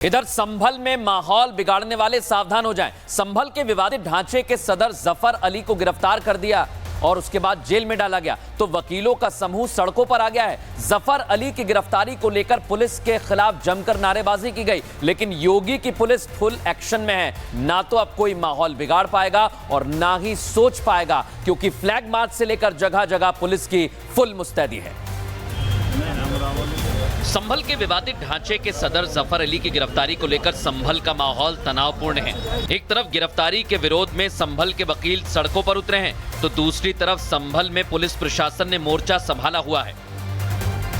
इधर संभल में माहौल बिगाड़ने वाले सावधान हो जाएं। संभल के विवादित ढांचे के सदर जफर अली को गिरफ्तार कर दिया और उसके बाद जेल में डाला गया तो वकीलों का समूह सड़कों पर आ गया है। जफर अली की गिरफ्तारी को लेकर पुलिस के खिलाफ जमकर नारेबाजी की गई, लेकिन योगी की पुलिस फुल एक्शन में है। ना तो अब कोई माहौल बिगाड़ पाएगा और ना ही सोच पाएगा, क्योंकि फ्लैग मार्च से लेकर जगह जगह पुलिस की फुल मुस्तैदी है। संभल के विवादित ढांचे के सदर जफर अली की गिरफ्तारी को लेकर संभल का माहौल तनावपूर्ण है। एक तरफ गिरफ्तारी के विरोध में संभल के वकील सड़कों पर उतरे हैं, तो दूसरी तरफ संभल में पुलिस प्रशासन ने मोर्चा संभाला हुआ है।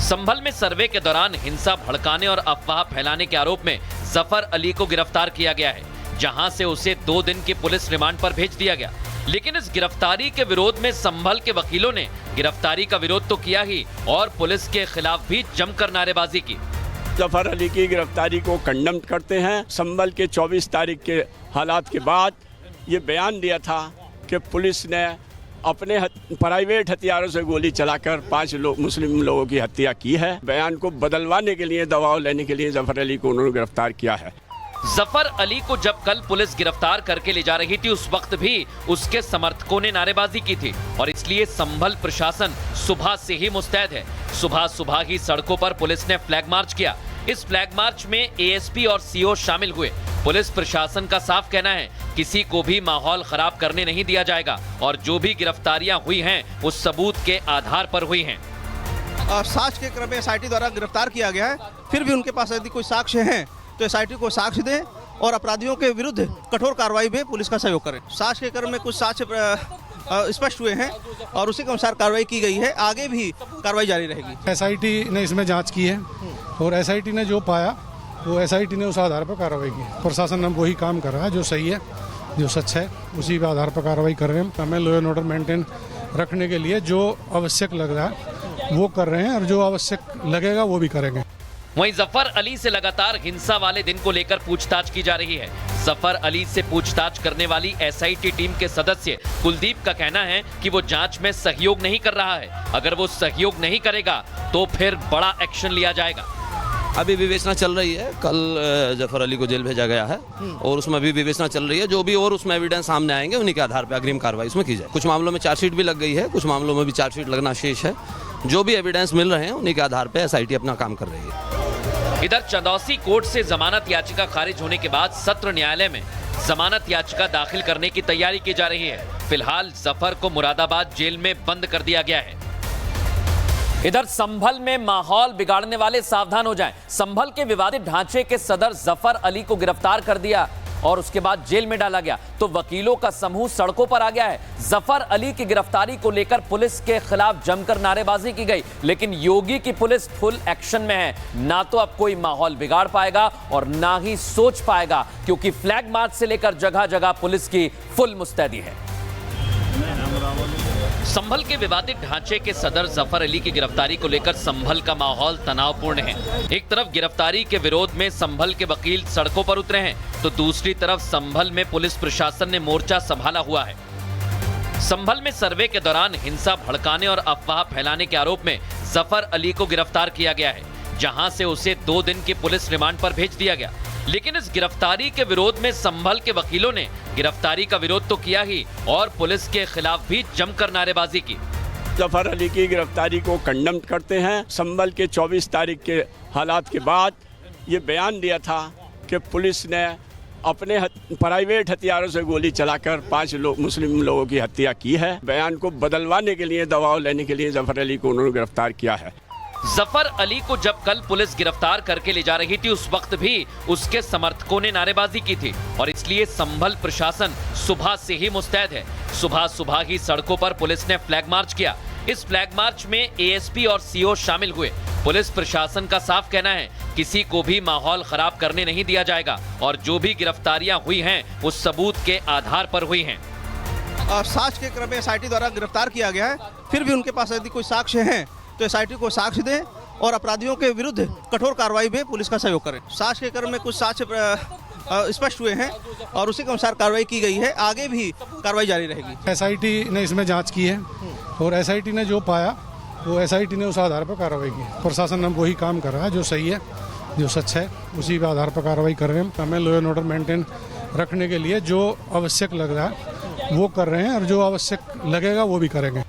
संभल में सर्वे के दौरान हिंसा भड़काने और अफवाह फैलाने के आरोप में जफर अली को गिरफ्तार किया गया है, जहां से उसे 2 दिन के पुलिस रिमांड पर भेज दिया गया। लेकिन इस गिरफ्तारी के विरोध में संभल के वकीलों ने गिरफ्तारी का विरोध तो किया ही और पुलिस के खिलाफ भी जमकर नारेबाजी की। जफर अली की गिरफ्तारी को कंडम करते हैं। संभल के 24 तारीख के हालात के बाद ये बयान दिया था कि पुलिस ने अपने प्राइवेट हथियारों से गोली चलाकर 5 मुस्लिम लोगों की हत्या की है। बयान को बदलवाने के लिए, दबाव लेने के लिए जफर अली को उन्होंने गिरफ्तार किया है। जफर अली को जब कल पुलिस गिरफ्तार करके ले जा रही थी, उस वक्त भी उसके समर्थकों ने नारेबाजी की थी और इसलिए संभल प्रशासन सुबह से ही मुस्तैद है। सुबह सुबह ही सड़कों पर पुलिस ने फ्लैग मार्च किया। इस फ्लैग मार्च में एएसपी और सीओ शामिल हुए। पुलिस प्रशासन का साफ कहना है, किसी को भी माहौल खराब करने नहीं दिया जाएगा और जो भी गिरफ्तारियां हुई हैं वो सबूत के आधार पर हुई हैं। साक्ष्य के क्रम में एसआईटी द्वारा गिरफ्तार किया गया है, फिर भी उनके पास यदि कोई साक्ष्य है तो एसआईटी को साक्ष्य दें और अपराधियों के विरुद्ध कठोर कार्रवाई में पुलिस का सहयोग करें। साक्ष्य के क्रम में कुछ साक्ष्य स्पष्ट हुए हैं और उसी के अनुसार कार्रवाई की गई है। आगे भी कार्रवाई जारी रहेगी। एसआईटी ने इसमें जांच की है और एसआईटी ने जो पाया वो एसआईटी ने उस आधार पर कार्रवाई की। प्रशासन अब वही काम कर रहा है जो सही है, जो सच है, उसी के आधार पर कार्रवाई कर रहे हैं। हमें लॉ एंड ऑर्डर मेंटेन रखने के लिए जो आवश्यक लग रहा है वो कर रहे हैं और जो आवश्यक लगेगा वो भी करेंगे। वहीं जफर अली से लगातार हिंसा वाले दिन को लेकर पूछताछ की जा रही है। जफर अली से पूछताछ करने वाली एसआईटी टीम के सदस्य कुलदीप का कहना है कि वो जांच में सहयोग नहीं कर रहा है। अगर वो सहयोग नहीं करेगा तो फिर बड़ा एक्शन लिया जाएगा। अभी विवेचना चल रही है। कल जफर अली को जेल भेजा गया है और उसमें अभी विवेचना चल रही है। जो भी और उसमें एविडेंस सामने आएंगे उन्हीं के आधार पर अग्रिम कार्रवाई उसमें की जाए। कुछ मामलों में चार्जशीट भी लग गई है, कुछ मामलों में भी चार्जशीट लगना शेष है। जो भी एविडेंस मिल रहे हैं उन्हीं के आधार पर एसआईटी अपना काम कर रही है। इधर चंदौसी कोर्ट से जमानत याचिका खारिज होने के बाद सत्र न्यायालय में जमानत याचिका दाखिल करने की तैयारी की जा रही है। फिलहाल जफर को मुरादाबाद जेल में बंद कर दिया गया है। इधर संभल में माहौल बिगाड़ने वाले सावधान हो जाएं। संभल के विवादित ढांचे के सदर जफर अली को गिरफ्तार कर दिया और उसके बाद जेल में डाला गया तो वकीलों का समूह सड़कों पर आ गया है। जफर अली की गिरफ्तारी को लेकर पुलिस के खिलाफ जमकर नारेबाजी की गई, लेकिन योगी की पुलिस फुल एक्शन में है। ना तो अब कोई माहौल बिगाड़ पाएगा और ना ही सोच पाएगा, क्योंकि फ्लैग मार्च से लेकर जगह जगह पुलिस की फुल मुस्तैदी है। संभल के विवादित ढांचे के सदर जफर अली की गिरफ्तारी को लेकर संभल का माहौल तनावपूर्ण है। एक तरफ गिरफ्तारी के विरोध में संभल के वकील सड़कों पर उतरे हैं, तो दूसरी तरफ संभल में पुलिस प्रशासन ने मोर्चा संभाला हुआ है। संभल में सर्वे के दौरान हिंसा भड़काने और अफवाह फैलाने के आरोप में जफर अली को गिरफ्तार किया गया है, जहां से उसे 2 दिन के पुलिस रिमांड पर भेज दिया गया। लेकिन इस गिरफ्तारी के विरोध में संभल के वकीलों ने गिरफ्तारी का विरोध तो किया ही और पुलिस के खिलाफ भी जमकर नारेबाजी की। जफर अली की गिरफ्तारी को कंडम करते हैं। संभल के 24 तारीख के हालात के बाद ये बयान दिया था कि पुलिस ने अपने प्राइवेट हथियारों से गोली चलाकर 5 मुस्लिम लोगों की हत्या की है। बयान को बदलवाने के लिए, दबाव लेने के लिए जफर अली को उन्होंने गिरफ्तार किया है। जफर अली को जब कल पुलिस गिरफ्तार करके ले जा रही थी, उस वक्त भी उसके समर्थकों ने नारेबाजी की थी और इसलिए संभल प्रशासन सुबह से ही मुस्तैद है। सुबह सुबह ही सड़कों पर पुलिस ने फ्लैग मार्च किया। इस फ्लैग मार्च में एएसपी और सीओ शामिल हुए। पुलिस प्रशासन का साफ कहना है, किसी को भी माहौल खराब करने नहीं दिया जाएगा और जो भी गिरफ्तारियां हुई हैं वो सबूत के आधार पर हुई हैं। साक्ष्य के क्रम में एसआईटी द्वारा गिरफ्तार किया गया है, फिर भी उनके पास यदि कोई साक्ष्य है तो एसआईटी को साक्ष्य दें और अपराधियों के विरुद्ध कठोर कार्रवाई में पुलिस का सहयोग करें। साक्ष्य के क्रम में कुछ साक्ष्य स्पष्ट हुए हैं और उसी के अनुसार कार्रवाई की गई है। आगे भी कार्रवाई जारी रहेगी। एसआईटी ने इसमें जांच की है और एसआईटी ने जो पाया वो एसआईटी ने उस आधार पर कार्रवाई की। प्रशासन अब वही काम कर रहा है जो सही है, जो सच है उसी के आधार पर कार्रवाई कर रहे हैं। हमें लॉ एंड ऑर्डर मेंटेन रखने के लिए जो आवश्यक लग रहा है वो कर रहे हैं और जो आवश्यक लगेगा वो भी करेंगे।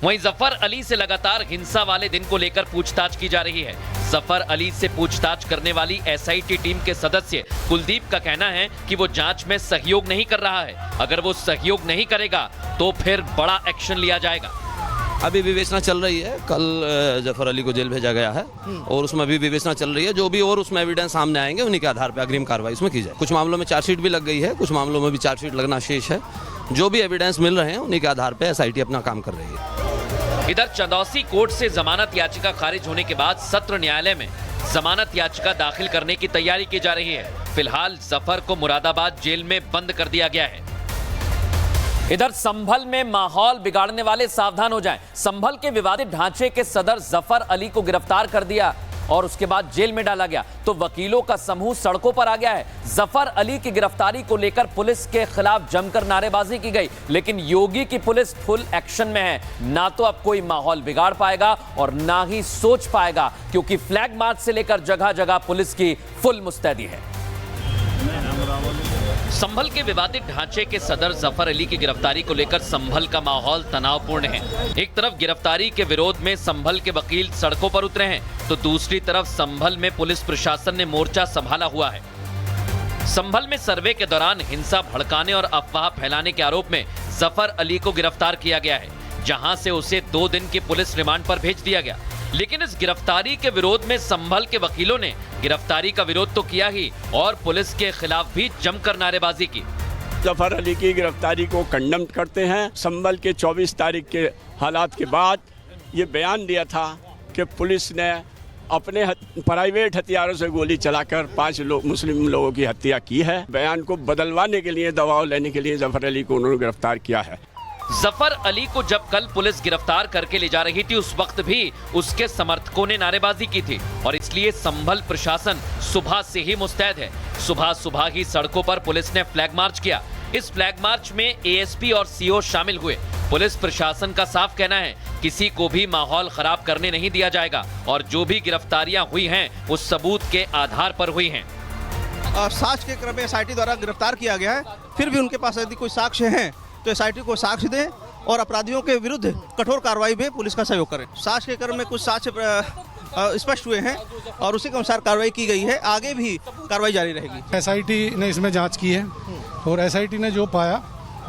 वहीं जफर अली से लगातार हिंसा वाले दिन को लेकर पूछताछ की जा रही है। जफर अली से पूछताछ करने वाली एसआईटी टीम के सदस्य कुलदीप का कहना है कि वो जांच में सहयोग नहीं कर रहा है। अगर वो सहयोग नहीं करेगा तो फिर बड़ा एक्शन लिया जाएगा। अभी विवेचना चल रही है। कल जफर अली को जेल भेजा गया है और उसमें अभी विवेचना चल रही है। जो भी और उसमें एविडेंस सामने आएंगे उन्हीं के आधार पर अग्रिम कार्रवाई उसमें की जाए। कुछ मामलों में चार्जशीट भी लग गई है, कुछ मामलों में भी चार्जशीट लगना शेष है। जो भी एविडेंस मिल रहे हैं उन्हीं के आधार पर एसआईटी अपना काम कर रही है। इधर चंदौसी कोर्ट से जमानत याचिका खारिज होने के बाद सत्र न्यायालय में जमानत याचिका दाखिल करने की तैयारी की जा रही है। फिलहाल जफर को मुरादाबाद जेल में बंद कर दिया गया है। इधर संभल में माहौल बिगाड़ने वाले सावधान हो जाएं। संभल के विवादित ढांचे के सदर जफर अली को गिरफ्तार कर दिया और उसके बाद जेल में डाला गया तो वकीलों का समूह सड़कों पर आ गया है। जफर अली की गिरफ्तारी को लेकर पुलिस के खिलाफ जमकर नारेबाजी की गई, लेकिन योगी की पुलिस फुल एक्शन में है। ना तो अब कोई माहौल बिगाड़ पाएगा और ना ही सोच पाएगा, क्योंकि फ्लैग मार्च से लेकर जगह जगह पुलिस की फुल मुस्तैदी है। संभल के विवादित ढांचे के सदर जफर अली की गिरफ्तारी को लेकर संभल का माहौल तनावपूर्ण है। एक तरफ गिरफ्तारी के विरोध में संभल के वकील सड़कों पर उतरे हैं तो दूसरी तरफ संभल में पुलिस प्रशासन ने मोर्चा संभाला हुआ है। संभल में सर्वे के दौरान हिंसा भड़काने और अफवाह फैलाने के आरोप में जफर अली को गिरफ्तार किया गया है, जहां से उसे 2 दिन की पुलिस रिमांड पर भेज दिया गया। लेकिन इस गिरफ्तारी के विरोध में संभल के वकीलों ने गिरफ्तारी का विरोध तो किया ही और पुलिस के खिलाफ भी जमकर नारेबाजी की। जफर अली की गिरफ्तारी को कंडम करते हैं। संभल के 24 तारीख के हालात के बाद ये बयान दिया था कि पुलिस ने अपने प्राइवेट हथियारों से गोली चलाकर 5 मुस्लिम लोगों की हत्या की है। बयान को बदलवाने के लिए, दबाव लेने के लिए जफर अली को उन्होंने गिरफ्तार किया है। जफर अली को जब कल पुलिस गिरफ्तार करके ले जा रही थी उस वक्त भी उसके समर्थकों ने नारेबाजी की थी और इसलिए संभल प्रशासन सुबह से ही मुस्तैद है। सुबह सुबह ही सड़कों पर पुलिस ने फ्लैग मार्च किया। इस फ्लैग मार्च में एएसपी और सीओ शामिल हुए। पुलिस प्रशासन का साफ कहना है किसी को भी माहौल खराब करने नहीं दिया जाएगा और जो भी गिरफ्तारियां हुई हैं उस सबूत के आधार पर हुई हैं। साक्ष्य के क्रम में एसआईटी द्वारा गिरफ्तार किया गया है। फिर भी उनके पास यदि कोई साक्ष्य हैं तो एसआईटी को साक्ष्य दें और अपराधियों के विरुद्ध कठोर कार्रवाई में पुलिस का सहयोग करें। साक्ष्य के क्रम में कुछ साक्ष्य स्पष्ट हुए हैं और उसी के अनुसार कार्रवाई की गई है। आगे भी कार्रवाई जारी रहेगी। एसआईटी ने इसमें जांच की है और एसआईटी ने जो पाया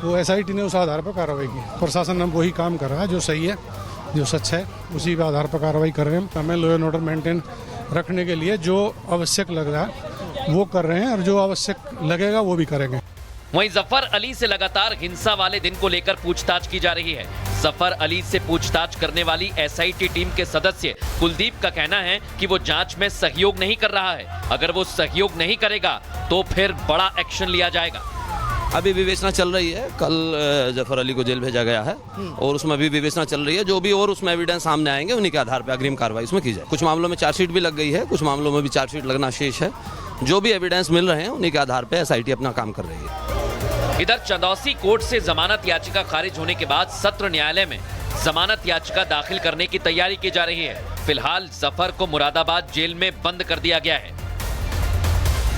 वो एसआईटी ने उस आधार पर कार्रवाई की। प्रशासन अब वही काम कर रहा है जो सही है, जो सच है उसी के आधार पर कार्रवाई कर रहे हैं। हमें लॉ एंड ऑर्डर मेंटेन रखने के लिए जो आवश्यक लग रहा है वो कर रहे हैं और जो आवश्यक लगेगा वो भी करेंगे। वहीं जफर अली से लगातार हिंसा वाले दिन को लेकर पूछताछ की जा रही है। जफर अली से पूछताछ करने वाली एसआईटी टीम के सदस्य कुलदीप का कहना है कि वो जांच में सहयोग नहीं कर रहा है। अगर वो सहयोग नहीं करेगा तो फिर बड़ा एक्शन लिया जाएगा। अभी विवेचना चल रही है। कल जफर अली को जेल भेजा गया है और उसमें अभी विवेचना चल रही है। जो भी और उसमें एविडेंस सामने आएंगे उन्हीं के आधार पर अग्रिम कार्रवाई उसमें की जाए। कुछ मामलों में चार्जशीट भी लग गई है, कुछ मामलों में भी चार्जशीट लगना शेष है। जो भी एविडेंस मिल रहे हैं उन्हीं के आधार पर एसआईटी अपना काम कर रही है। इधर चंदौसी कोर्ट से जमानत याचिका खारिज होने के बाद सत्र न्यायालय में जमानत याचिका दाखिल करने की तैयारी की जा रही है। फिलहाल जफर को मुरादाबाद जेल में बंद कर दिया गया है।